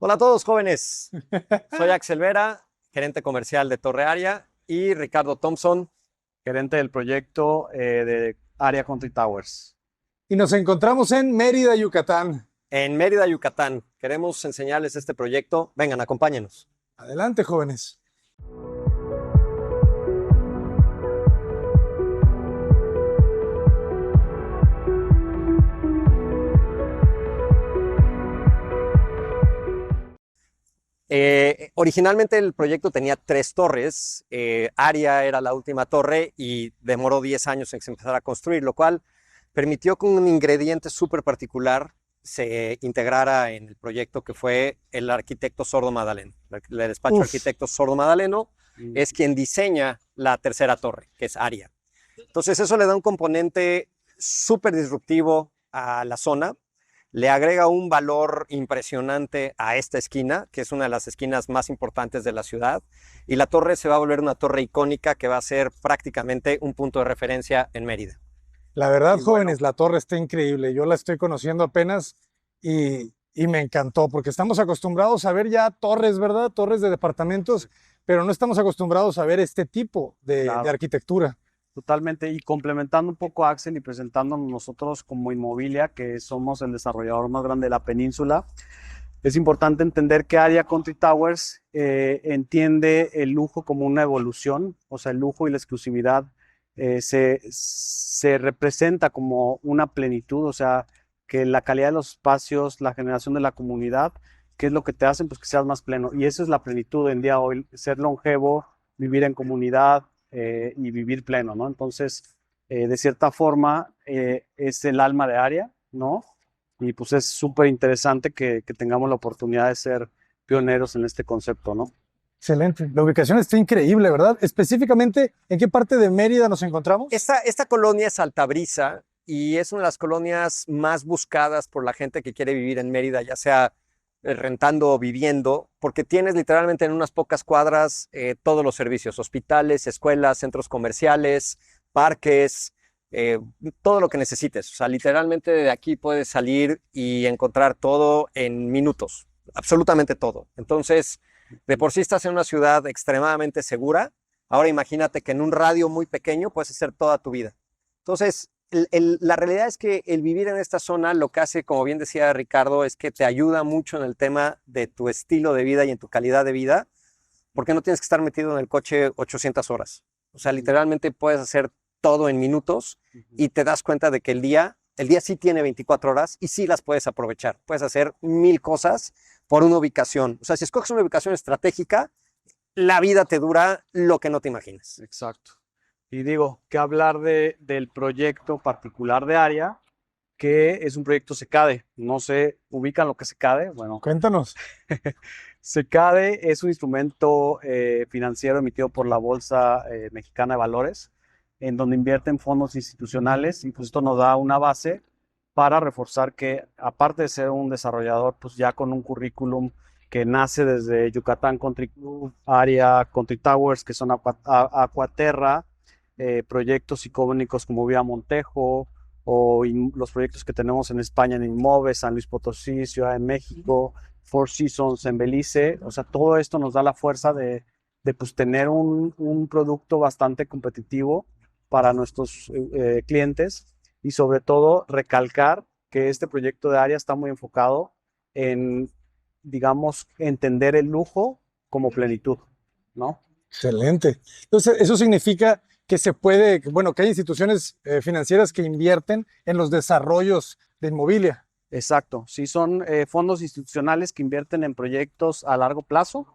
Hola a todos, jóvenes. Soy Axel Vera, gerente comercial de Torre Aria, y Ricardo Thompson, gerente del proyecto de Aria Country Towers. Y nos encontramos en Mérida, Yucatán. en Mérida, Yucatán. Queremos enseñarles este proyecto. Vengan, acompáñenos. Adelante, jóvenes. Originalmente el proyecto tenía 3 torres. Aria era la última torre y demoró 10 años en que se empezara a construir, lo cual permitió que un ingrediente súper particular se integrara en el proyecto, que fue el arquitecto Sordo Madaleno. El despacho arquitecto Sordo Madaleno es quien diseña la tercera torre, que es Aria. Entonces eso le da un componente súper disruptivo a la zona. Le agrega un valor impresionante a esta esquina, que es una de las esquinas más importantes de la ciudad, y la torre se va a volver una torre icónica que va a ser prácticamente un punto de referencia en Mérida. La verdad, jóvenes, la torre está increíble. Yo la estoy conociendo apenas y me encantó, porque estamos acostumbrados a ver ya torres, ¿verdad? Torres de departamentos, pero no estamos acostumbrados a ver este tipo de arquitectura. Totalmente, y complementando un poco a Axel y presentándonos nosotros como Inmobilia, que somos el desarrollador más grande de la península, es importante entender que Aria Country Towers entiende el lujo como una evolución, o sea, el lujo y la exclusividad se representa como una plenitud, o sea, que la calidad de los espacios, la generación de la comunidad, ¿qué es lo que te hacen? Pues que seas más pleno, y eso es la plenitud en día hoy, ser longevo, vivir en comunidad, y vivir pleno, ¿no? Entonces, de cierta forma, es el alma de Aria, ¿no? Y pues es súper interesante que tengamos la oportunidad de ser pioneros en este concepto, ¿no? Excelente. La ubicación está increíble, ¿verdad? Específicamente, ¿en qué parte de Mérida nos encontramos? Esta colonia es Altabrisa y es una de las colonias más buscadas por la gente que quiere vivir en Mérida, ya sea rentando o viviendo, porque tienes literalmente en unas pocas cuadras todos los servicios: hospitales, escuelas, centros comerciales, parques, todo lo que necesites. O sea, literalmente de aquí puedes salir y encontrar todo en minutos, absolutamente todo. Entonces, de por sí estás en una ciudad extremadamente segura. Ahora imagínate que en un radio muy pequeño puedes hacer toda tu vida. Entonces, la realidad es que el vivir en esta zona lo que hace, como bien decía Ricardo, es que te ayuda mucho en el tema de tu estilo de vida y en tu calidad de vida, porque no tienes que estar metido en el coche 800 horas. O sea, literalmente puedes hacer todo en minutos y te das cuenta de que el día sí tiene 24 horas y sí las puedes aprovechar. Puedes hacer 1000 cosas por una ubicación. O sea, si escoges una ubicación estratégica, la vida te dura lo que no te imaginas. Exacto. Y digo, que hablar del proyecto particular de Aria, que es un proyecto SECADE. No sé, ¿ubican lo que es SECADE? Bueno, cuéntanos. SECADE es un instrumento financiero emitido por la Bolsa Mexicana de Valores, en donde invierten fondos institucionales, y pues esto nos da una base para reforzar que, aparte de ser un desarrollador, pues ya con un currículum que nace desde Yucatán Country Club, Aria Country Towers, que son Aquaterra, proyectos icónicos como Vía Montejo, o los proyectos que tenemos en España en Inmoves, San Luis Potosí, Ciudad de México, Four Seasons en Belice. O sea, todo esto nos da la fuerza de pues, tener un producto bastante competitivo para nuestros clientes, y sobre todo recalcar que este proyecto de Aria está muy enfocado en, digamos, entender el lujo como plenitud, ¿no? Excelente. Entonces, eso significa que se puede, bueno, que hay instituciones financieras que invierten en los desarrollos de inmobiliaria. Exacto, sí, son fondos institucionales que invierten en proyectos a largo plazo,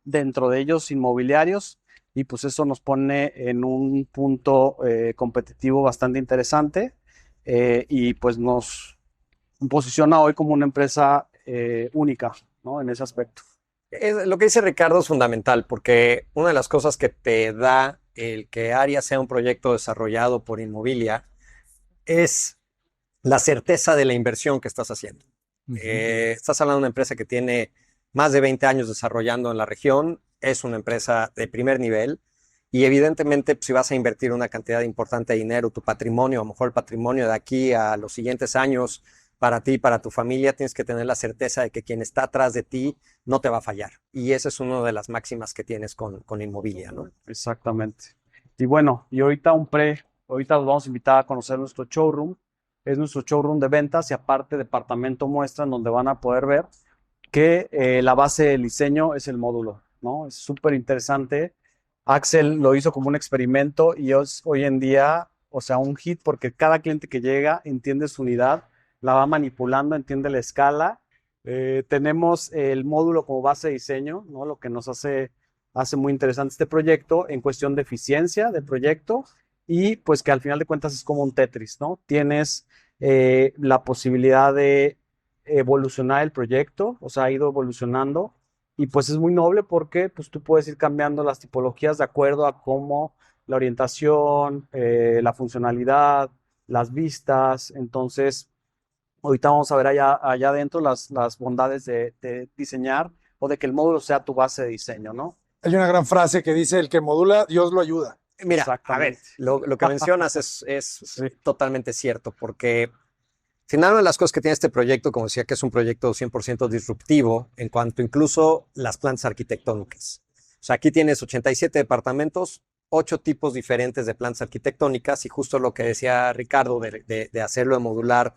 dentro de ellos inmobiliarios, y pues eso nos pone en un punto competitivo bastante interesante, y pues nos posiciona hoy como una empresa única, ¿no? En ese aspecto. Lo que dice Ricardo es fundamental, porque una de las cosas que te da el que Aria sea un proyecto desarrollado por Inmobilia es la certeza de la inversión que estás haciendo. Estás hablando de una empresa que tiene más de 20 años desarrollando en la región, es una empresa de primer nivel, y evidentemente si vas a invertir una cantidad importante de dinero, tu patrimonio, a lo mejor el patrimonio de aquí a los siguientes años para ti, para tu familia, tienes que tener la certeza de que quien está atrás de ti no te va a fallar. Y esa es una de las máximas que tienes con Inmobilia, ¿no? Exactamente. Y bueno, y ahorita los vamos a invitar a conocer nuestro showroom. Es nuestro showroom de ventas y aparte departamento muestra en donde van a poder ver que la base del diseño es el módulo, ¿no? Es súper interesante. Axel lo hizo como un experimento y es hoy en día, o sea, un hit porque cada cliente que llega entiende su unidad, la va manipulando, entiende la escala. Tenemos el módulo como base de diseño, ¿no? Lo que nos hace muy interesante este proyecto en cuestión de eficiencia del proyecto y pues que al final de cuentas es como un Tetris, ¿no? Tienes la posibilidad de evolucionar el proyecto, o sea, ha ido evolucionando y pues es muy noble porque pues tú puedes ir cambiando las tipologías de acuerdo a cómo la orientación, la funcionalidad, las vistas, entonces ahorita vamos a ver allá adentro las bondades de diseñar o de que el módulo sea tu base de diseño, ¿no? Hay una gran frase que dice, el que modula, Dios lo ayuda. Mira, a ver, Exactamente. lo que mencionas es Sí. totalmente cierto, porque al final una de las cosas que tiene este proyecto, como decía, que es un proyecto 100% disruptivo en cuanto incluso las plantas arquitectónicas. O sea, aquí tienes 87 departamentos, 8 tipos diferentes de plantas arquitectónicas y justo lo que decía Ricardo de hacerlo de modular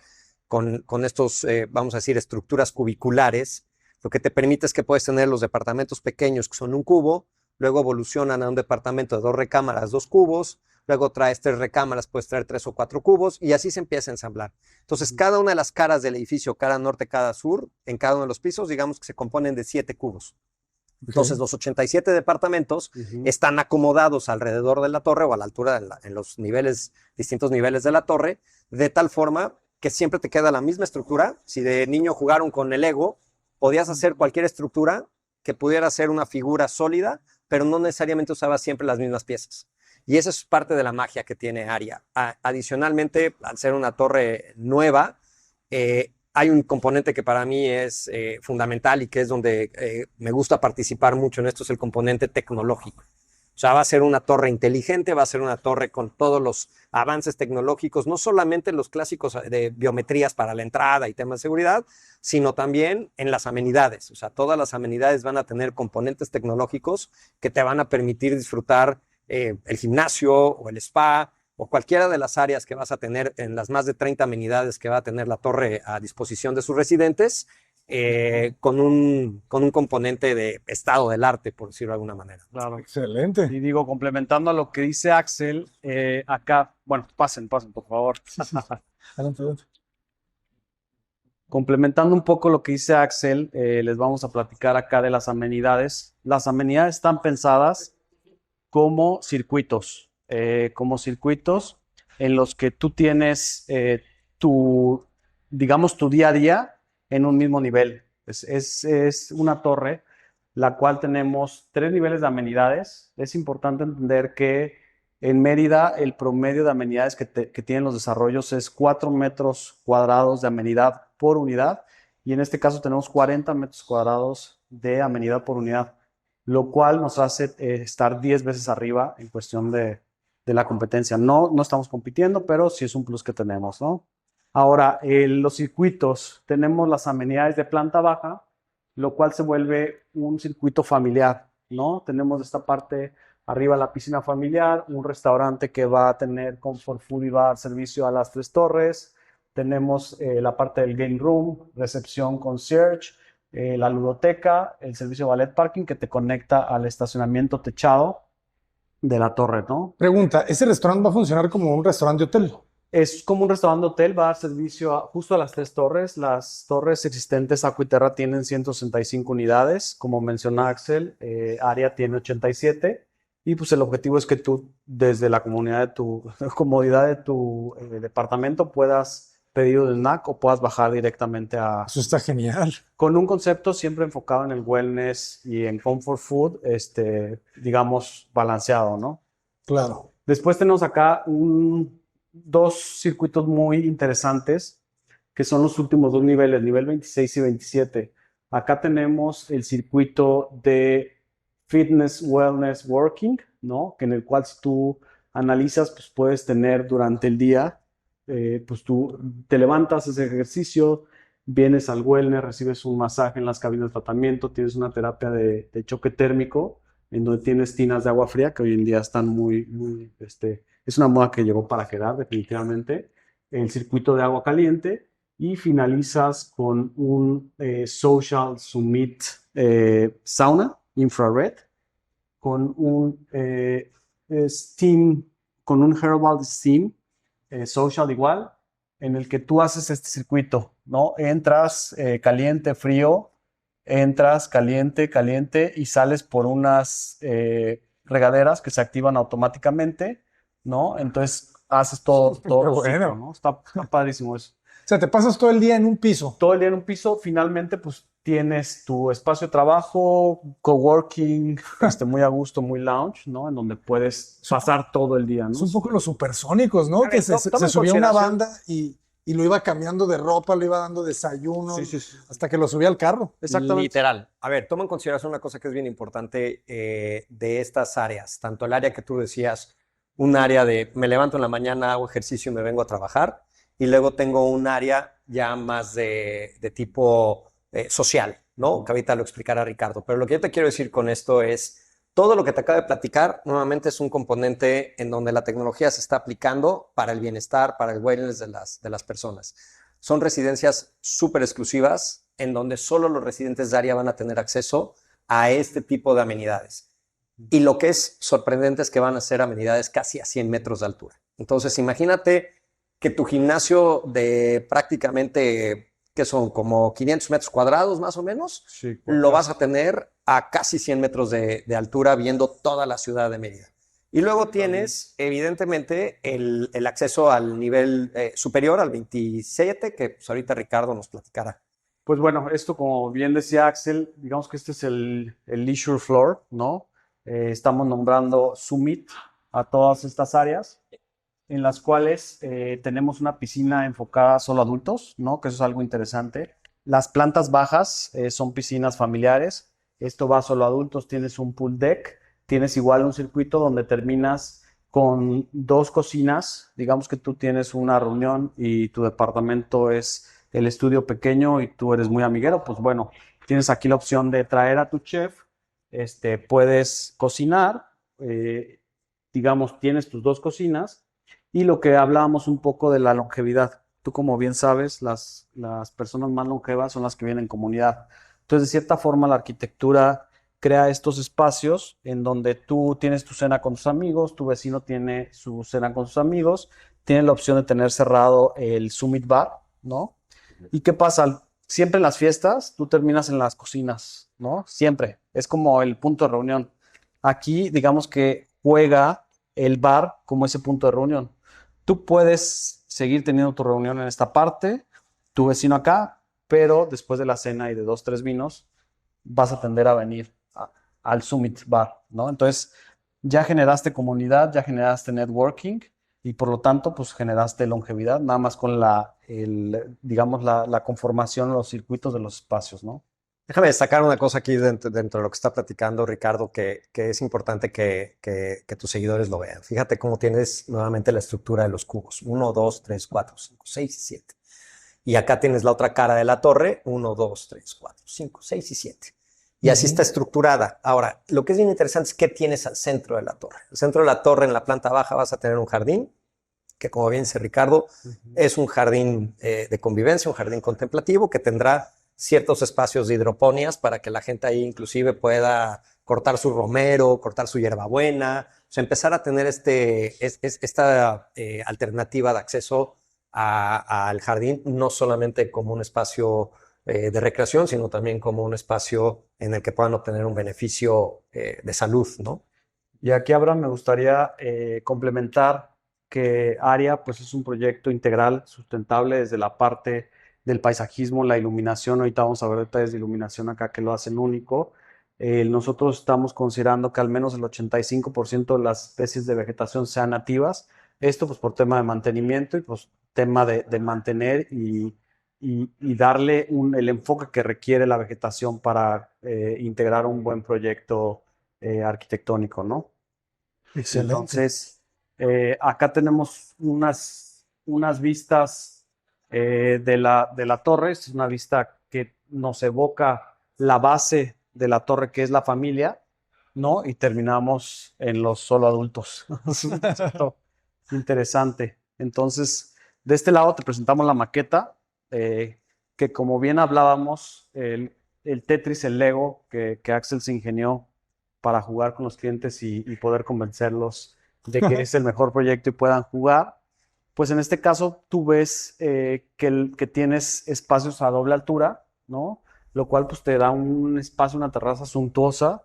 con estos, vamos a decir, estructuras cubiculares, lo que te permite es que puedes tener los departamentos pequeños que son un cubo, luego evolucionan a un departamento de 2 recámaras, 2 cubos, luego traes 3 recámaras, puedes traer 3 o 4 cubos y así se empieza a ensamblar. Entonces, cada una de las caras del edificio, cara norte, cara sur, en cada uno de los pisos, digamos que se componen de 7 cubos. Entonces, los 87 departamentos están acomodados alrededor de la torre o a la altura en los niveles, distintos niveles de la torre, de tal forma que siempre te queda la misma estructura. Si de niño jugaron con el Lego, podías hacer cualquier estructura que pudiera ser una figura sólida, pero no necesariamente usaba siempre las mismas piezas. Y esa es parte de la magia que tiene Aria. Adicionalmente, al ser una torre nueva, hay un componente que para mí es fundamental y que es donde me gusta participar mucho en esto, es el componente tecnológico. O sea, va a ser una torre inteligente, va a ser una torre con todos los avances tecnológicos, no solamente los clásicos de biometrías para la entrada y temas de seguridad, sino también en las amenidades. O sea, todas las amenidades van a tener componentes tecnológicos que te van a permitir disfrutar el gimnasio o el spa o cualquiera de las áreas que vas a tener en las más de 30 amenidades que va a tener la torre a disposición de sus residentes, con un componente de estado del arte, por decirlo de alguna manera. Claro. Excelente. Y digo, complementando a lo que dice Axel, acá, bueno, pasen, por favor. Adelante, adelante. Complementando un poco lo que dice Axel, les vamos a platicar acá de las amenidades. Las amenidades están pensadas como circuitos en los que tú tienes digamos, tu día a día en un mismo nivel. Es una torre la cual tenemos 3 niveles de amenidades. Es importante entender que en Mérida el promedio de amenidades que tienen los desarrollos es 4 metros cuadrados de amenidad por unidad y en este caso tenemos 40 metros cuadrados de amenidad por unidad, lo cual nos hace estar 10 veces arriba en cuestión de la competencia. No estamos compitiendo, pero sí es un plus que tenemos, ¿no? Ahora, los circuitos, tenemos las amenidades de planta baja, lo cual se vuelve un circuito familiar, ¿no? Tenemos esta parte arriba la piscina familiar, un restaurante que va a tener comfort food y va a dar servicio a las 3 torres. Tenemos la parte del game room, recepción concierge, la ludoteca, el servicio de ballet parking que te conecta al estacionamiento techado de la torre, ¿no? Pregunta, ¿ese restaurante va a funcionar como un restaurante de hotel? Es como un restaurante hotel, va a dar servicio justo a las 3 torres. Las torres existentes Aqua y Terra tienen 165 unidades, como menciona Axel, Aria tiene 87 y pues el objetivo es que tú desde la comodidad de tu departamento puedas pedir un snack o puedas bajar directamente Eso está genial. con un concepto siempre enfocado en el wellness y en comfort food, digamos, balanceado, ¿no? Claro. Después tenemos acá 2 circuitos muy interesantes, que son los últimos 2 niveles, nivel 26 y 27. Acá tenemos el circuito de Fitness, Wellness, Working, ¿no? Que en el cual si tú analizas, pues puedes tener durante el día pues tú te levantas, haces ejercicio, vienes al wellness, recibes un masaje en las cabinas de tratamiento, tienes una terapia de choque térmico, en donde tienes tinas de agua fría, que hoy en día están es una moda que llegó para quedar, definitivamente, el circuito de agua caliente, y finalizas con un Social Summit sauna infrared, con un steam, con un herbal steam social igual, en el que tú haces este circuito, ¿no? Entras caliente, frío, entras caliente, caliente y sales por unas regaderas que se activan automáticamente, ¿no? Entonces haces todo Qué tu ciclo, bueno. ¿no? Está padrísimo eso. O sea, te pasas todo el día en un piso. Todo el día en un piso, finalmente, pues tienes tu espacio de trabajo, coworking, muy a gusto, muy lounge, ¿no? En donde puedes pasar todo el día, Es ¿no? un poco los supersónicos, ¿no? A Que ver, se toma en subía una consideración. banda y lo iba cambiando de ropa, lo iba dando desayuno, Sí, sí, sí. hasta que lo subía al carro. Exactamente. Literal. A ver, toma en consideración una cosa que es bien importante de estas áreas, tanto el área que tú decías, un área de me levanto en la mañana, hago ejercicio y me vengo a trabajar, y luego tengo un área ya más de tipo social, ¿no? Que ahorita lo explicará Ricardo. Pero lo que yo te quiero decir con esto es, todo lo que te acabo de platicar, nuevamente es un componente en donde la tecnología se está aplicando para el bienestar, para el wellness de las personas. Son residencias súper exclusivas en donde solo los residentes de área van a tener acceso a este tipo de amenidades. Y lo que es sorprendente es que van a ser amenidades casi a 100 metros de altura. Entonces, imagínate que tu gimnasio de prácticamente, que son como 500 metros cuadrados más o menos, Sí, lo vas a tener a casi 100 metros de altura viendo toda la ciudad de Mérida. Y luego tienes, evidentemente, el acceso al nivel superior, al 27, que pues, ahorita Ricardo nos platicará. Pues bueno, esto como bien decía Axel, digamos que este es el leisure floor, ¿no? Estamos nombrando Summit a todas estas áreas, en las cuales tenemos una piscina enfocada solo a adultos, ¿no? Que eso es algo interesante. Las plantas bajas son piscinas familiares. Esto va solo a adultos. Tienes un pool deck, tienes igual un circuito donde terminas con dos cocinas. Digamos que tú tienes una reunión y tu departamento es el estudio pequeño y tú eres muy amiguero, pues bueno, tienes aquí la opción de traer a tu chef, puedes cocinar, digamos, tienes tus dos cocinas y lo que hablábamos un poco de la longevidad. Tú, como bien sabes, las personas más longevas son las que viven en comunidad. Entonces, de cierta forma, la arquitectura crea estos espacios en donde tú tienes tu cena con tus amigos, tu vecino tiene su cena con sus amigos, tiene la opción de tener cerrado el Summit Bar, ¿no? ¿Y qué pasa? Siempre en las fiestas, tú terminas en las cocinas, ¿no? Siempre. Es como el punto de reunión. Aquí, digamos que juega el bar como ese punto de reunión. Tú puedes seguir teniendo tu reunión en esta parte, tu vecino acá, pero después de la cena y de dos, tres vinos, vas a tender a venir al Summit Bar, ¿no? Entonces, ya generaste comunidad, ya generaste networking y por lo tanto, pues generaste longevidad, nada más con digamos, la conformación, los circuitos de los espacios, ¿no? Déjame destacar una cosa aquí dentro de lo que está platicando Ricardo, que es importante que tus seguidores lo vean. Fíjate cómo tienes nuevamente la estructura de los cubos. 1, 2, 3, 4, 5, 6 y 7. Y acá tienes la otra cara de la torre. 1, 2, 3, 4, 5, 6 y 7. Y así está estructurada. Ahora, lo que es bien interesante es qué tienes al centro de la torre. Al centro de la torre, en la planta baja, vas a tener un jardín, que como bien dice Ricardo, es un jardín de convivencia, un jardín contemplativo que tendrá ciertos espacios de hidroponías para que la gente ahí inclusive pueda cortar su romero, cortar su hierbabuena, o sea, empezar a tener esta alternativa de acceso al jardín, no solamente como un espacio de recreación, sino también como un espacio en el que puedan obtener un beneficio de salud, ¿no? Y aquí, Abraham, me gustaría complementar que ARIA pues, es un proyecto integral, sustentable desde la parte del paisajismo, la iluminación. Ahorita vamos a ver detalles de iluminación acá que lo hacen único. Nosotros estamos considerando que al menos el 85% de las especies de vegetación sean nativas. Esto pues por tema de mantenimiento y pues tema de mantener y darle el enfoque que requiere la vegetación para integrar un buen proyecto arquitectónico, ¿no? Excelente. Entonces, acá tenemos unas unas vistas de la torre. Es una vista que nos evoca la base de la torre, que es la familia, ¿no? Y terminamos en los solo adultos. Es un concepto interesante. Entonces, de este lado te presentamos la maqueta, que como bien hablábamos, el Tetris, el Lego que Axel se ingenió para jugar con los clientes y poder convencerlos de que es el mejor proyecto y puedan jugar. Pues en este caso tú ves que tienes espacios a doble altura, ¿no? Lo cual pues te da un espacio, una terraza suntuosa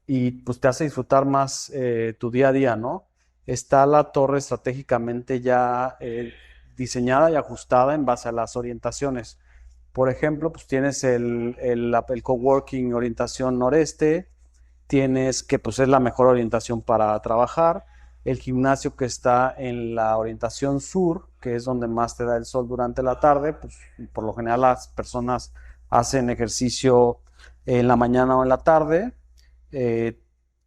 y pues te hace disfrutar más tu día a día, ¿no? Está la torre estratégicamente ya diseñada y ajustada en base a las orientaciones. Por ejemplo, pues tienes el coworking orientación noreste, tienes que pues es la mejor orientación para trabajar, el gimnasio que está en la orientación sur, que es donde más te da el sol durante la tarde, pues por lo general las personas hacen ejercicio en la mañana o en la tarde.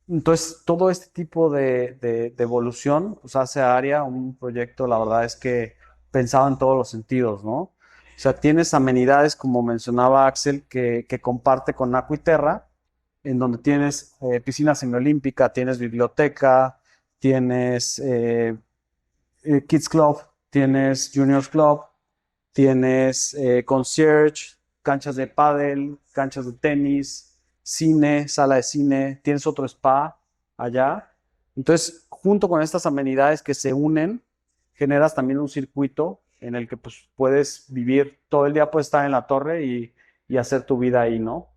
Entonces, todo este tipo de evolución pues hace a Aria un proyecto, la verdad es que pensado en todos los sentidos, ¿no? O sea, tienes amenidades, como mencionaba Axel, que comparte con Acuiterra, en donde tienes piscina semiolímpica, tienes biblioteca, tienes Kids Club, tienes Juniors Club, tienes concierge, canchas de pádel, canchas de tenis, cine, sala de cine, tienes otro spa allá. Entonces, junto con estas amenidades que se unen, generas también un circuito en el que pues, puedes vivir todo el día, puedes estar en la torre y hacer tu vida ahí, ¿no?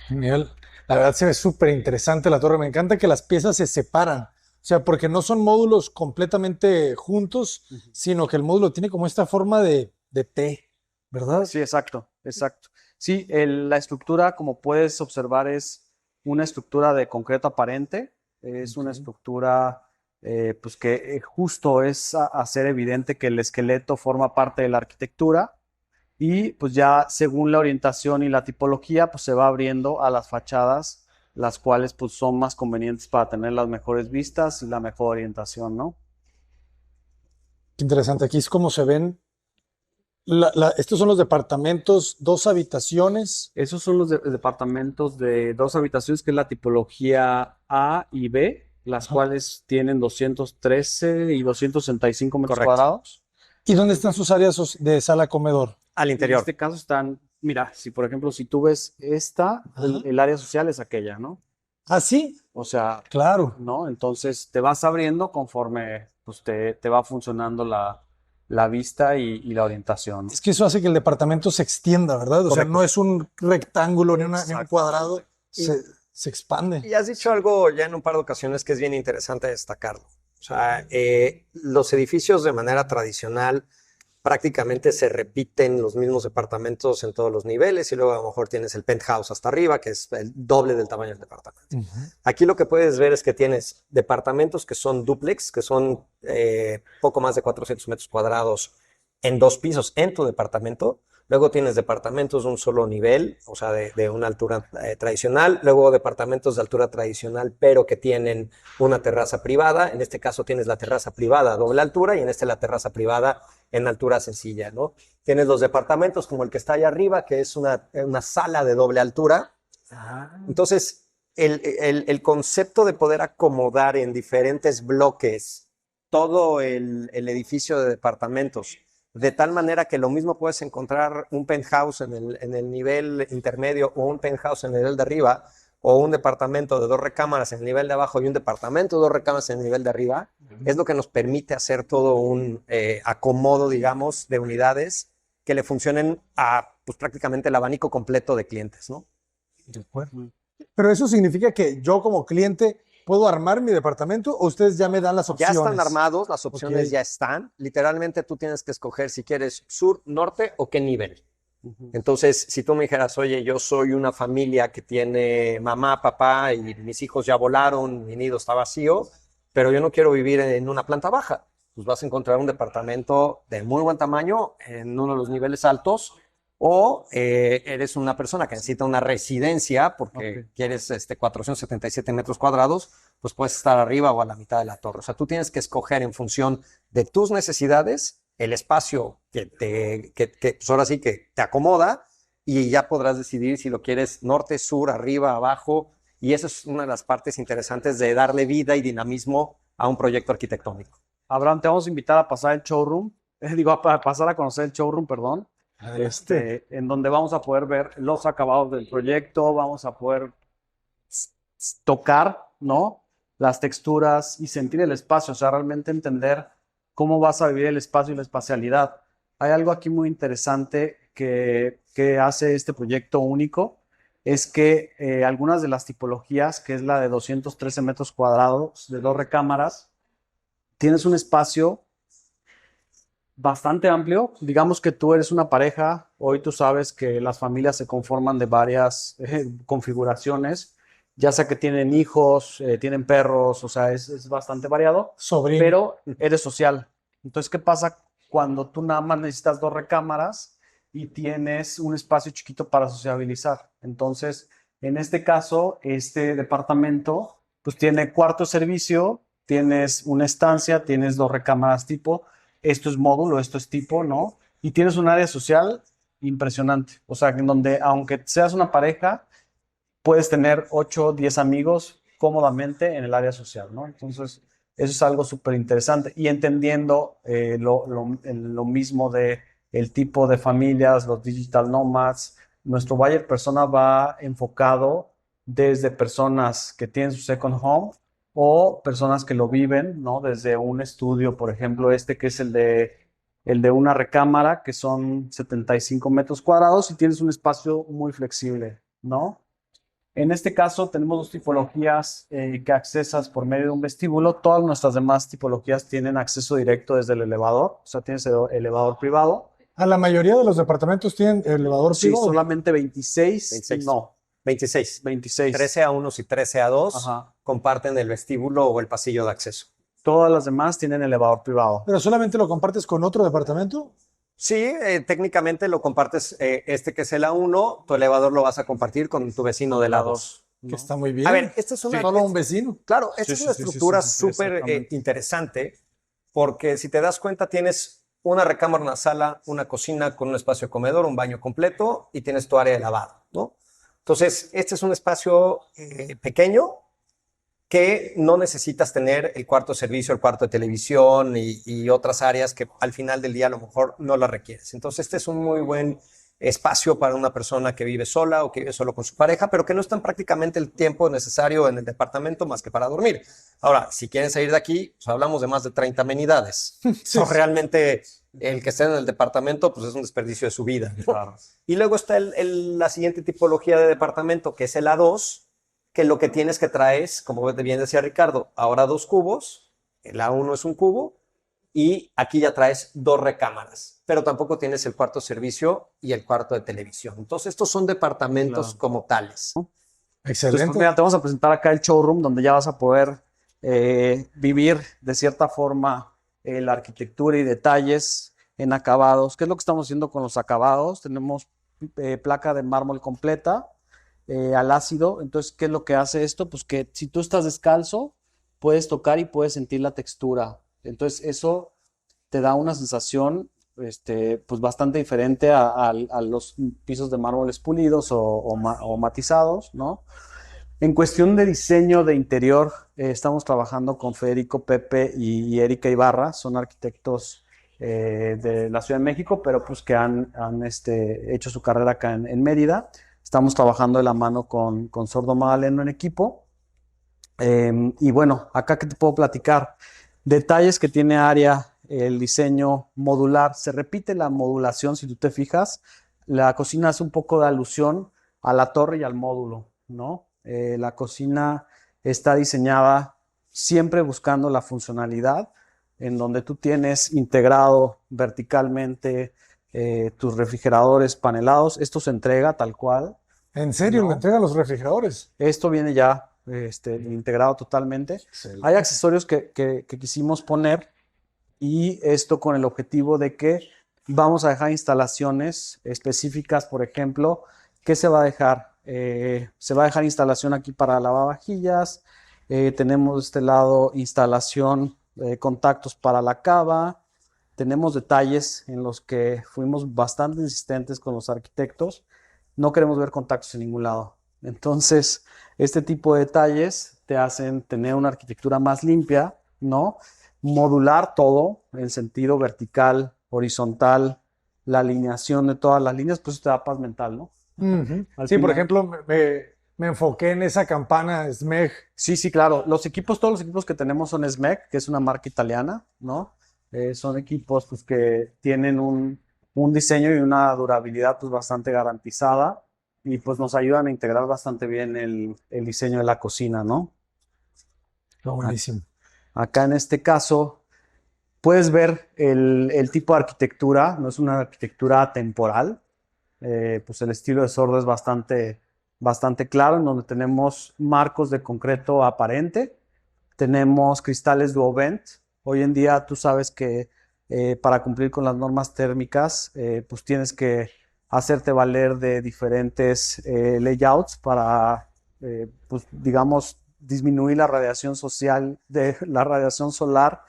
Genial. La verdad se ve súper interesante la torre. Me encanta que las piezas se separan. O sea, porque no son módulos completamente juntos, sino que el módulo tiene como esta forma de T, ¿verdad? Sí, exacto, exacto. Sí, la estructura, como puedes observar, es una estructura de concreto aparente. Es una estructura pues que justo es hacer evidente que el esqueleto forma parte de la arquitectura y pues ya según la orientación y la tipología, pues se va abriendo a las fachadas, las cuales pues son más convenientes para tener las mejores vistas y la mejor orientación, ¿no? Qué interesante. Aquí es como se ven. Estos son los departamentos, 2 habitaciones. Esos son los departamentos de 2 habitaciones, que es la tipología A y B, las cuales tienen 213 y 265 metros Correcto. cuadrados. ¿Y dónde están sus áreas de sala-comedor? Al En interior. este caso están, mira, si por ejemplo, si tú ves esta, el área social es aquella, ¿no? Ah, sí, O sea, claro. ¿no? Entonces te vas abriendo conforme pues, te va funcionando la vista y la orientación, ¿no? Es que eso hace que el departamento se extienda, ¿verdad? O sea, Correcto. no es un rectángulo ni un Exacto. cuadrado, Y- se expande. Y has dicho algo ya en un par de ocasiones que es bien interesante destacarlo. O sea, los edificios de manera tradicional prácticamente se repiten los mismos departamentos en todos los niveles y luego a lo mejor tienes el penthouse hasta arriba, que es el doble del tamaño del departamento. Aquí lo que puedes ver es que tienes departamentos que son dúplex, que son poco más de 400 metros cuadrados en 2 pisos en tu departamento. Luego tienes departamentos de un solo nivel, o sea, de una altura tradicional. Luego departamentos de altura tradicional, pero que tienen una terraza privada. En este caso tienes la terraza privada a doble altura y en este la terraza privada en altura sencilla, ¿no? Tienes los departamentos como el que está allá arriba, que es una sala de doble altura. Entonces, el concepto de poder acomodar en diferentes bloques todo el edificio de departamentos, de tal manera que lo mismo puedes encontrar un penthouse en el nivel intermedio o un penthouse en el nivel de arriba, o un departamento de 2 recámaras en el nivel de abajo y un departamento de 2 recámaras en el nivel de arriba, es lo que nos permite hacer todo un acomodo, digamos, de unidades que le funcionen a pues, prácticamente el abanico completo de clientes, ¿no? Pero eso significa que yo como cliente puedo armar mi departamento o ustedes ya me dan las Ya opciones. están armados, las opciones Ok. ya están. Literalmente tú tienes que escoger si quieres sur, norte o qué nivel. Entonces, si tú me dijeras, oye, yo soy una familia que tiene mamá, papá y mis hijos ya volaron, mi nido está vacío, pero yo no quiero vivir en una planta baja, pues vas a encontrar un departamento de muy buen tamaño en uno de los niveles altos, o eres una persona que necesita una residencia porque quieres 477 metros cuadrados, pues puedes estar arriba o a la mitad de la torre. O sea, tú tienes que escoger en función de tus necesidades el espacio pues ahora sí que te acomoda y ya podrás decidir si lo quieres norte, sur, arriba, abajo. Y eso es una de las partes interesantes de darle vida y dinamismo a un proyecto arquitectónico. Abraham, te vamos a invitar a pasar el showroom, a pasar a conocer el showroom, perdón, en donde vamos a poder ver los acabados del proyecto, vamos a poder tocar, ¿no? Las texturas y sentir el espacio, o sea, realmente entender cómo vas a vivir el espacio y la espacialidad. Hay algo aquí muy interesante que hace este proyecto único, es que algunas de las tipologías, que es la de 213 metros cuadrados de 2 recámaras, tienes un espacio bastante amplio. Digamos que tú eres una pareja, hoy tú sabes que las familias se conforman de varias configuraciones, ya sea que tienen hijos, tienen perros, o sea, es bastante variado, Sobrino. pero eres social. Entonces, ¿qué pasa cuando tú nada más necesitas 2 recámaras y tienes un espacio chiquito para sociabilizar? Entonces, en este caso, este departamento, pues tiene cuarto servicio, tienes una estancia, tienes 2 recámaras tipo, esto es módulo, esto es tipo, ¿no? Y tienes un área social impresionante. O sea, en donde, aunque seas una pareja, puedes tener 8 o 10 amigos cómodamente en el área social, ¿no? Entonces, eso es algo súper interesante. Y entendiendo lo mismo de el tipo de familias, los digital nomads, nuestro buyer persona va enfocado desde personas que tienen su second home o personas que lo viven, ¿no? Desde un estudio, por ejemplo, que es el de una recámara, que son 75 metros cuadrados y tienes un espacio muy flexible, ¿no? En este caso tenemos 2 tipologías que accesas por medio de un vestíbulo. Todas nuestras demás tipologías tienen acceso directo desde el elevador, o sea, tienes el elevador privado. A la mayoría de los departamentos tienen elevador Sí, privado. solamente 26, 26. no, 26. 26. 13 a 1 y 13 a 2 Ajá. comparten el vestíbulo o el pasillo de acceso. Todas las demás tienen elevador privado. ¿Pero solamente lo compartes con otro departamento? Sí, técnicamente lo compartes, este que es el A1, tu elevador lo vas a compartir con tu vecino del A2. Que ¿no? está muy bien. A ver, esta es una, Solo un vecino. claro, esta es una sí, estructura sí, súper exactamente. interesante porque si te das cuenta tienes una recámara, una sala, una cocina con un espacio de comedor, un baño completo y tienes tu área de lavado, ¿no? Entonces, este es un espacio pequeño que no necesitas tener el cuarto de servicio, el cuarto de televisión y otras áreas que al final del día a lo mejor no las requieres. Entonces, este es un muy buen espacio para una persona que vive sola o que vive solo con su pareja, pero que no están prácticamente el tiempo necesario en el departamento más que para dormir. Ahora, si quieren salir de aquí, pues hablamos de más de 30 amenidades. So, realmente el que esté en el departamento, pues es un desperdicio de su vida, ¿no? Claro. Y luego está la siguiente tipología de departamento, que es el A2, que lo que tienes que traes, como bien decía Ricardo, ahora 2 cubos, el A1 es un cubo, y aquí ya traes 2 recámaras, pero tampoco tienes el cuarto de servicio y el cuarto de televisión. Entonces, estos son departamentos Claro. como tales. Entonces, Excelente. pues, mira, te vamos a presentar acá el showroom donde ya vas a poder vivir de cierta forma la arquitectura y detalles en acabados. ¿Qué es lo que estamos haciendo con los acabados? Tenemos placa de mármol completa al ácido. Entonces, ¿qué es lo que hace esto? Pues que si tú estás descalzo, puedes tocar y puedes sentir la textura. Entonces, eso te da una sensación pues bastante diferente a los pisos de mármoles pulidos o matizados, ¿no? En cuestión de diseño de interior, estamos trabajando con Federico Pepe y Erika Ibarra, son arquitectos de la Ciudad de México, pero pues que han hecho su carrera acá en Mérida. Estamos trabajando de la mano con Sordo Magdaleno en equipo. Y bueno, acá que te puedo platicar, detalles que tiene Aria, el diseño modular, se repite la modulación, si tú te fijas, la cocina hace un poco de alusión a la torre y al módulo, ¿no? La cocina está diseñada siempre buscando la funcionalidad, en donde tú tienes integrado verticalmente tus refrigeradores panelados. Esto se entrega tal cual. ¿En serio? No. ¿Le entregan los refrigeradores? Esto viene ya integrado totalmente. Hay accesorios que quisimos poner y esto con el objetivo de que vamos a dejar instalaciones específicas, por ejemplo, ¿qué se va a dejar? Se va a dejar instalación aquí para lavavajillas, tenemos de este lado instalación, contactos para la cava, tenemos detalles en los que fuimos bastante insistentes con los arquitectos. No queremos ver contactos en ningún lado. Entonces, este tipo de detalles te hacen tener una arquitectura más limpia, ¿no? Modular todo en sentido vertical, horizontal, la alineación de todas las líneas, pues te da paz mental, ¿no? Ujú. Al Sí, por final- ejemplo, me enfoqué en esa campana SMEG. Sí, claro. Todos los equipos que tenemos son SMEC, que es una marca italiana, ¿no? Son equipos pues, que tienen un diseño y una durabilidad pues, bastante garantizada y pues nos ayudan a integrar bastante bien el diseño de la cocina, ¿no? Buenísimo. Acá en este caso puedes ver el tipo de arquitectura, no es una arquitectura temporal, pues el estilo de Sordo es bastante claro, en donde tenemos marcos de concreto aparente, tenemos cristales Duovent. Hoy en día tú sabes que para cumplir con las normas térmicas, pues tienes que hacerte valer de diferentes layouts para, pues digamos, disminuir la radiación la radiación solar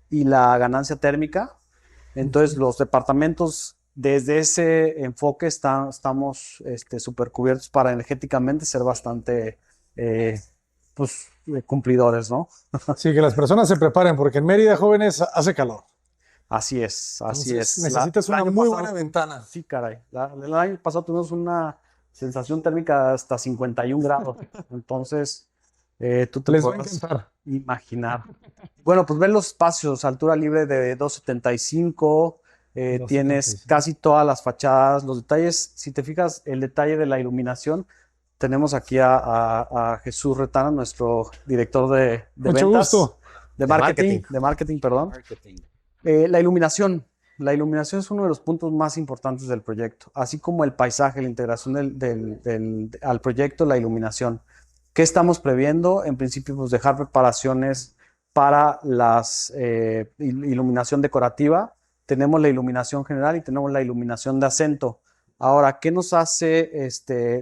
y la ganancia térmica. Entonces, los departamentos desde ese enfoque estamos súper cubiertos para energéticamente ser bastante pues, cumplidores, ¿no? Sí, que las personas se preparen porque en Mérida, jóvenes, hace calor. Así es. Entonces, El necesitas una año muy pasado- buena ventana. Sí, caray. El año pasado tuvimos una sensación térmica de hasta 51 grados. Entonces, tú te Les va a podrás encantar. imaginar. Bueno, pues ven los espacios, altura libre de 275, tienes 275. casi todas las fachadas, los detalles, si te fijas, el detalle de la iluminación, tenemos aquí a Jesús Retana, nuestro director de Mucho ventas, gusto. De marketing. de marketing, perdón. La iluminación. La iluminación es uno de los puntos más importantes del proyecto, así como el paisaje, la integración al proyecto, la iluminación. ¿Qué estamos previendo? En principio, pues dejar preparaciones para la iluminación decorativa. Tenemos la iluminación general y tenemos la iluminación de acento. Ahora, ¿qué nos hace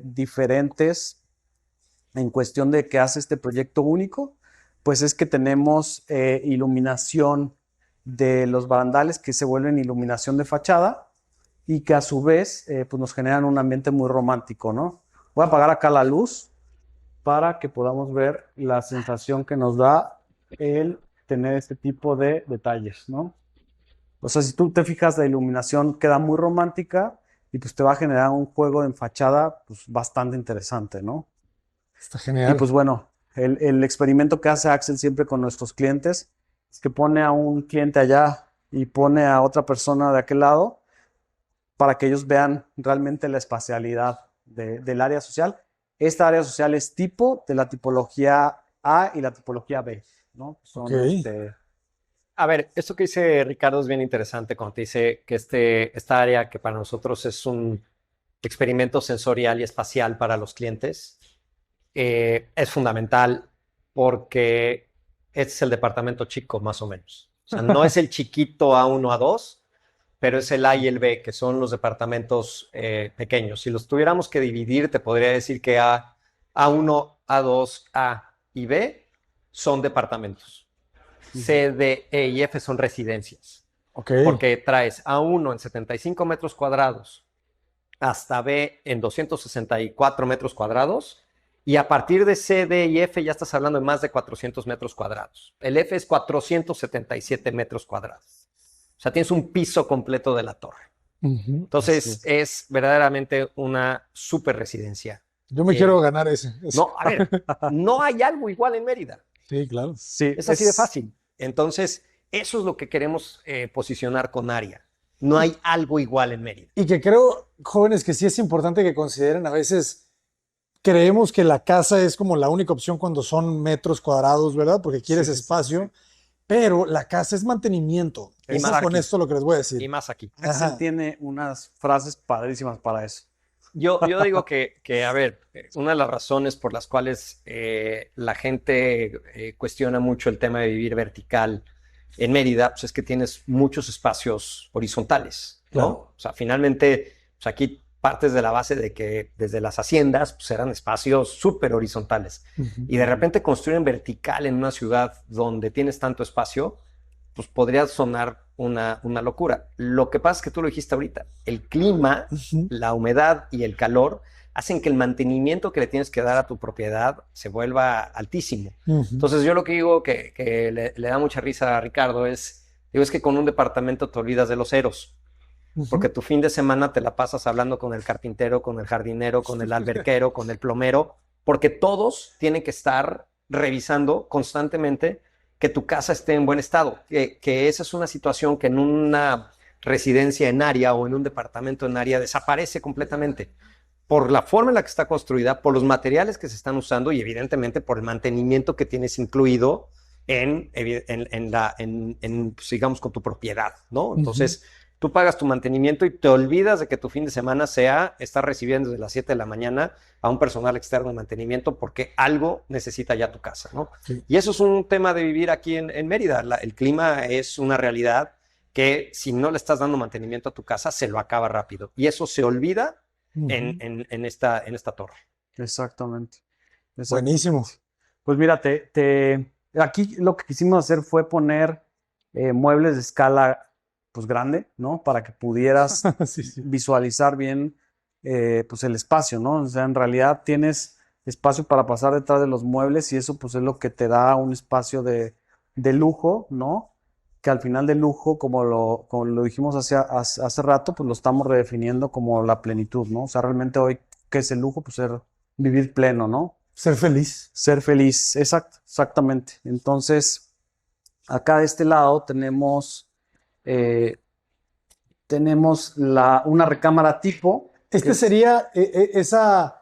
diferentes en cuestión de qué hace este proyecto único? Pues es que tenemos iluminación de los barandales que se vuelven iluminación de fachada y que a su vez pues nos generan un ambiente muy romántico, ¿no? Voy a apagar acá la luz para que podamos ver la sensación que nos da el tener este tipo de detalles, ¿no? O sea, si tú te fijas, la iluminación queda muy romántica y pues te va a generar un juego en fachada pues bastante interesante, ¿no? Está Y genial. pues bueno, el experimento que hace Axel siempre con nuestros clientes es que pone a un cliente allá y pone a otra persona de aquel lado para que ellos vean realmente la espacialidad del área social. Esta área social es tipo de la tipología A y la tipología B, ¿no? Son Ok. A ver, esto que dice Ricardo es bien interesante cuando te dice que esta área que para nosotros es un experimento sensorial y espacial para los clientes, es fundamental porque este es el departamento chico, más o menos. O sea, no es el chiquito A1, A2, pero es el A y el B, que son los departamentos pequeños. Si los tuviéramos que dividir, te podría decir que A1, A2, A y B son departamentos. C, D, E y F son residencias, Ok. porque traes A1 en 75 metros cuadrados hasta B en 264 metros cuadrados, y a partir de C, D y F ya estás hablando de más de 400 metros cuadrados. El F es 477 metros cuadrados. O sea, tienes un piso completo de la torre. Ujú. Entonces, es verdaderamente una super residencia. Yo me quiero ganar ese. No, a ver, no hay algo igual en Mérida. Sí, claro. Sí, Es así de fácil. Entonces, eso es lo que queremos posicionar con ARIA. No hay algo igual en Mérida. Y que creo, jóvenes, que sí es importante que consideren, a veces creemos que la casa es como la única opción cuando son metros cuadrados, ¿verdad? Porque quieres espacio, pero la casa es mantenimiento. Y Ojo más con aquí. esto lo que les voy a Y decir. más aquí. Axel Ajá. tiene unas frases padrísimas para eso. Yo digo a ver, una de las razones por las cuales la gente cuestiona mucho el tema de vivir vertical en Mérida, pues es que tienes muchos espacios horizontales, ¿no? Claro. O sea, finalmente, pues aquí partes de la base de que desde las haciendas pues eran espacios súper horizontales. Ujú. Y de repente construyen vertical en una ciudad donde tienes tanto espacio, pues podría sonar una locura. Lo que pasa es que tú lo dijiste ahorita, el clima, Ujú, la humedad y el calor hacen que el mantenimiento que le tienes que dar a tu propiedad se vuelva altísimo. ujú. Entonces yo lo que digo que le da mucha risa a Ricardo es que con un departamento te olvidas de los ceros, porque Ujú. tu fin de semana te la pasas hablando con el carpintero, con el jardinero, con el alberquero, con el plomero, porque todos tienen que estar revisando constantemente que tu casa esté en buen estado, que esa es una situación que en una residencia en área o en un departamento en área desaparece completamente por la forma en la que está construida, por los materiales que se están usando y evidentemente por el mantenimiento que tienes incluido pues, digamos, con tu propiedad, ¿no? Ujú. Entonces, tú pagas tu mantenimiento y te olvidas de que tu fin de semana sea estar recibiendo desde las 7 de la mañana a un personal externo de mantenimiento porque algo necesita ya tu casa, ¿no? Sí. Y eso es un tema de vivir aquí en Mérida. El clima es una realidad que si no le estás dando mantenimiento a tu casa, se lo acaba rápido. Y eso se olvida Ujú. en esta torre. Exactamente. Buenísimo. Exactamente. Pues mira, aquí lo que quisimos hacer fue poner muebles de escala pues grande, ¿no? Para que pudieras Sí, sí. visualizar bien pues el espacio, ¿no? O sea, en realidad tienes espacio para pasar detrás de los muebles y eso pues es lo que te da un espacio de lujo, ¿no? Que al final de lujo, como lo dijimos hace rato, pues lo estamos redefiniendo como la plenitud, ¿no? O sea, realmente hoy, ¿qué es el lujo? Pues vivir pleno, ¿no? Ser feliz. Ser feliz, exactamente. Entonces, acá de este lado eh, tenemos una recámara tipo, que Este es, sería esa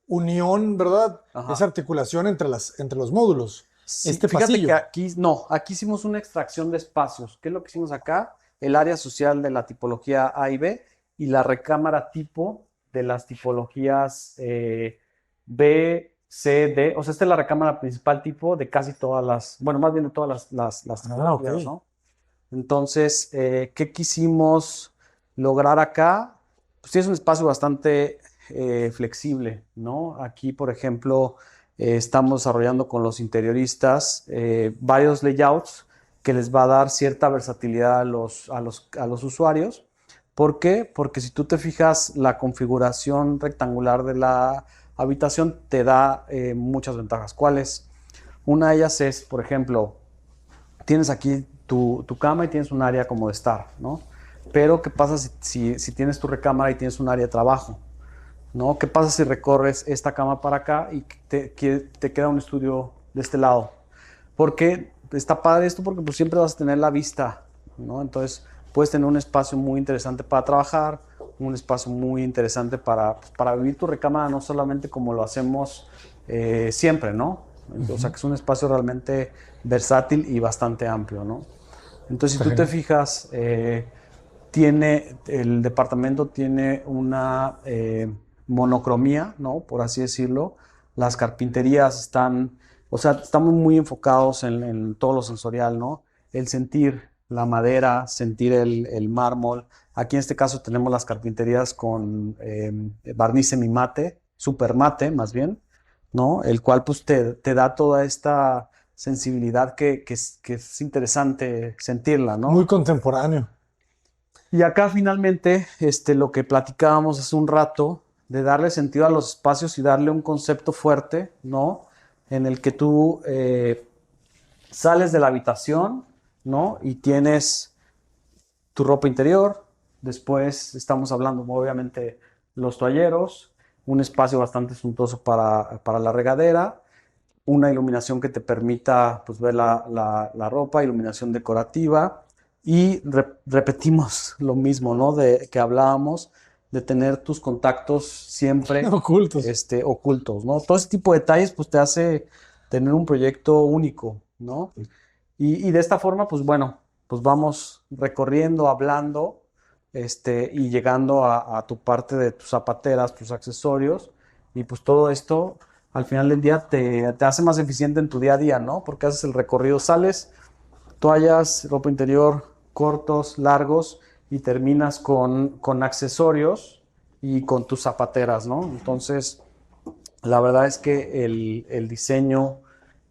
unión, ¿verdad? Esa ajá. articulación entre los módulos. Sí, Este fíjate que pasillo. aquí, no, aquí hicimos una extracción de espacios. ¿Qué es lo que hicimos acá? El área social de la tipología A y B y la recámara tipo de las tipologías B, C, D. O sea, esta es la recámara principal tipo de casi todas bueno, más bien de todas las Ah, ok. tipologías, ¿no? Entonces, ¿qué quisimos lograr acá? Pues sí es un espacio bastante flexible, ¿no? Aquí, por ejemplo, estamos desarrollando con los interioristas varios layouts que les va a dar cierta versatilidad a los usuarios. ¿Por qué? Porque si tú te fijas, la configuración rectangular de la habitación te da muchas ventajas. ¿Cuáles? Una de ellas es, por ejemplo, tienes aquí tu cama y tienes un área como de estar, ¿no? Pero, ¿qué pasa si tienes tu recámara y tienes un área de trabajo? ¿No? ¿Qué pasa si recorres esta cama para acá y te queda un estudio de este lado? Porque está padre esto porque pues siempre vas a tener la vista, ¿no? Entonces puedes tener un espacio muy interesante para trabajar, un espacio muy interesante para vivir tu recámara, no solamente como lo hacemos siempre, ¿no? O sea, Ujú. que es un espacio realmente versátil y bastante amplio, ¿no? Entonces, si Está tú te genial. fijas, el departamento tiene una monocromía, ¿no? Por así decirlo. Las carpinterías o sea, estamos muy enfocados en todo lo sensorial, ¿no? El sentir la madera, sentir el mármol. Aquí en este caso tenemos las carpinterías con barniz semimate, super mate más bien, ¿no? El cual pues te da toda esta sensibilidad que es interesante sentirla, Muy ¿no? contemporáneo. Y acá finalmente, lo que platicábamos hace un rato, de darle sentido a los espacios y darle un concepto fuerte, ¿no? En el que tú sales de la habitación, ¿no? Y tienes tu ropa interior, después estamos hablando obviamente los toalleros, un espacio bastante suntuoso para la regadera, una iluminación que te permita pues, ver la ropa, iluminación decorativa y repetimos lo mismo, ¿no? De que hablábamos de tener tus contactos siempre Ocultos. ocultos, ¿no? Todo ese tipo de detalles pues te hace tener un proyecto único, ¿no? Y de esta forma pues bueno, pues vamos recorriendo, hablando y llegando a tu parte de tus zapateras, tus accesorios y pues todo esto al final del día te hace más eficiente en tu día a día, ¿no? Porque haces el recorrido, sales, toallas, ropa interior, cortos, largos, y terminas con accesorios y con tus zapateras, ¿no? Entonces, la verdad es que el diseño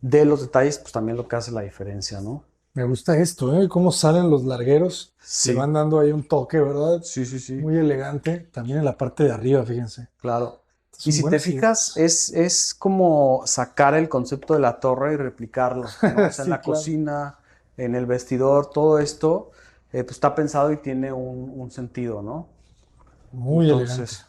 de los detalles, pues también lo que hace la diferencia, ¿no? Me gusta esto, ¿eh? Cómo salen los largueros. Sí. Le van dando ahí un toque, ¿verdad? Sí, sí, sí. Muy elegante. También en la parte de arriba, fíjense. Claro. Son Y si te buenas fijas, es como sacar el concepto de la torre y replicarlo, ¿no? O sea, Sí, en la claro. cocina, en el vestidor, todo esto pues está pensado y tiene un sentido, ¿no? Muy elegante. Entonces,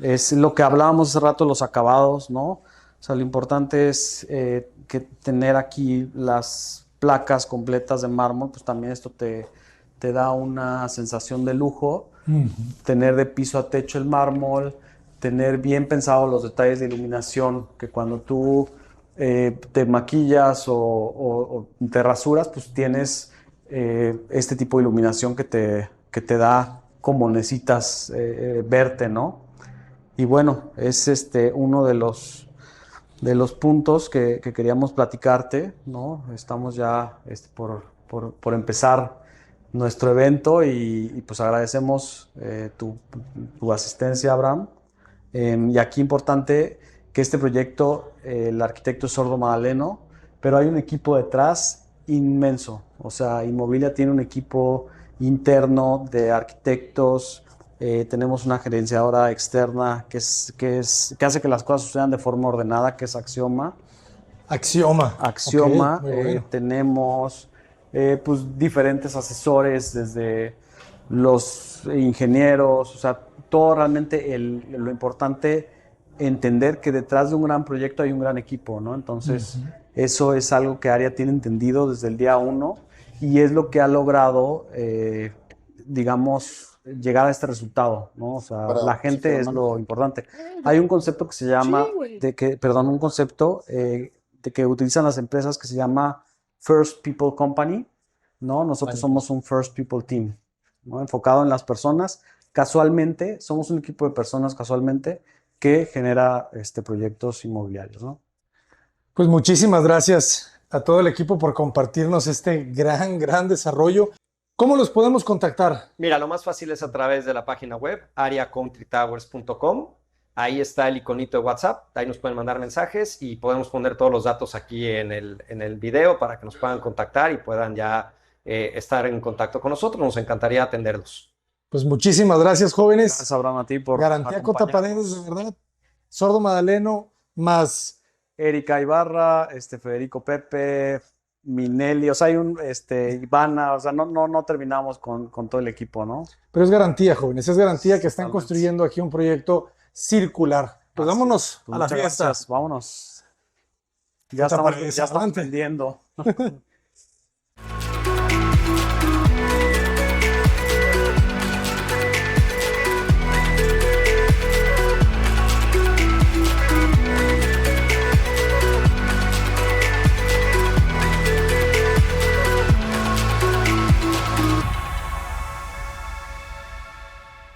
es lo que hablábamos hace rato, los acabados, ¿no? O sea, lo importante es que tener aquí las placas completas de mármol, pues también esto te da una sensación de lujo. Ujú. Tener de piso a techo el mármol, tener bien pensados los detalles de iluminación, que cuando tú te maquillas o te rasuras, pues tienes este tipo de iluminación que te da como necesitas verte, ¿no? Y bueno, es uno de los puntos que queríamos platicarte, ¿no? Estamos ya por empezar nuestro evento y, pues agradecemos tu asistencia, Abraham. Y aquí importante que este proyecto, el arquitecto es Sordo Madaleno, pero hay un equipo detrás inmenso. O sea, Inmobilia tiene un equipo interno de arquitectos, tenemos una gerenciadora externa que hace que las cosas sucedan de forma ordenada, que es Axioma. Axioma. Axioma, Ok, muy bueno. tenemos pues diferentes asesores, desde los ingenieros, o sea, todo realmente lo importante, entender que detrás de un gran proyecto hay un gran equipo, ¿no? Entonces, Ujú. eso es algo que Aria tiene entendido desde el día uno y es lo que ha logrado, digamos, llegar a este resultado, ¿no? O sea, la gente es lo importante. Hay un concepto que se llama, perdón, un concepto que utilizan las empresas que se llama First People Company, ¿no? Nosotros somos un First People Team, ¿no? Enfocado en las personas. Casualmente, somos un equipo de personas casualmente que genera proyectos inmobiliarios, ¿no? Pues muchísimas gracias a todo el equipo por compartirnos este gran desarrollo. ¿Cómo los podemos contactar? Mira, lo más fácil es a través de la página web ariacountrytowers.com. Ahí está el iconito de WhatsApp, ahí nos pueden mandar mensajes y podemos poner todos los datos aquí en el video para que nos puedan contactar y puedan ya estar en contacto con nosotros. Nos encantaría atenderlos. Pues muchísimas gracias, jóvenes. Gracias, Abraham, a ti por Garantía Cota Paredes, de verdad. Sordo Madaleno, más Erika Ibarra, Federico Pepe, Minelli, o sea, hay Ivana, o sea, no terminamos con todo el equipo, ¿no? pero es garantía, jóvenes, es garantía que están Totalmente. construyendo aquí un proyecto circular. Pues Así vámonos es. Pues a la muchas fiesta. gracias, vámonos. Ya Cota estamos, Paredes, ya estamos adelante. vendiendo.